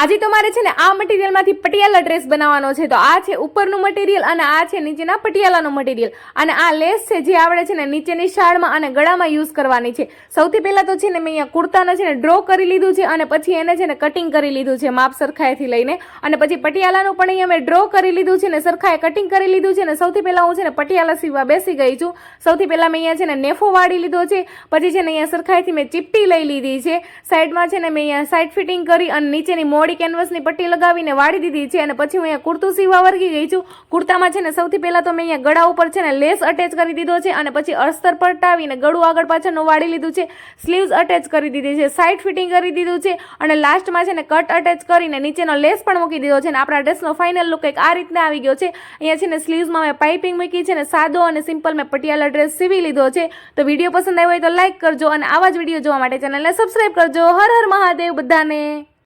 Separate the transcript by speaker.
Speaker 1: આજે તમારે છે ને આ મટીરિયલમાંથી પટિયાલા ડ્રેસ બનાવવાનો છે। તો આ છે ઉપરનું મટીરિયલ અને આ છે નીચેના પટિયાલાનું મટીરિયલ અને આ લેસ છે જે આપણે છે ને નીચેની શાળમાં અને ગળામાં યુઝ કરવાની છે। સૌથી પહેલા તો છે ને મેં અહીંયા કુર્તાને છે ને ડ્રો કરી લીધું છે અને પછી એને છે ને કટિંગ કરી લીધું છે માપ સરખાઈથી લઈને અને પછી પટિયાલાનું પણ અહીંયા મેં ડ્રો કરી લીધું છે ને સરખાએ કટિંગ કરી લીધું છે ને સૌથી પહેલા હું છે ને પટિયાલા સીવવા બેસી ગઈ છું। સૌથી પહેલા મેં અહીંયા છે ને નેફો વાળી લીધો છે, પછી છે ને અહીંયા સરખાઈથી મેં ચીપટી લઈ લીધી છે, સાઈડમાં છે ને મેં અહીંયા સાઈડ ફિટિંગ કરી અને નીચેની મોડી કેનવસની પટ્ટી લગાવીને વાળી દીધી છે અને પછી હું અહીંયા કુર્તું સીવવા વર્ગી ગઈ છું। કુર્તામાં છે ને સૌથી પહેલા તો મેં અહીંયા ગળા ઉપર છે ને લેસ અટેચ કરી દીધો છે અને પછી અસ્તર પલટાવીને ગળું આગળ પાછળનું વાળી લીધું છે, સ્લીવ્સ અટેચ કરી દીધી છે, સાઈડ ફિટિંગ કરી દીધું છે અને લાસ્ટમાં છે ને કટ અટેચ કરીને નીચેનો લેસ પણ મૂકી દીધો છે અને આપણા ડ્રેસનો ફાઇનલ લુક કંઈક આ રીતના આવી ગયો છે। અહીંયા છે ને સ્લીવ્સમાં મેં પાઇપિંગ મૂકી છે ને સાદો અને સિમ્પલ મેં પટિયાલા ડ્રેસ સીવી લીધો છે। તો વિડીયો પસંદ આવ્યો હોય તો લાઈક કરજો અને આવા જ વિડીયો જોવા માટે ચેનલને સબસ્ક્રાઈબ કરજો। હર હર મહાદેવ બધાને।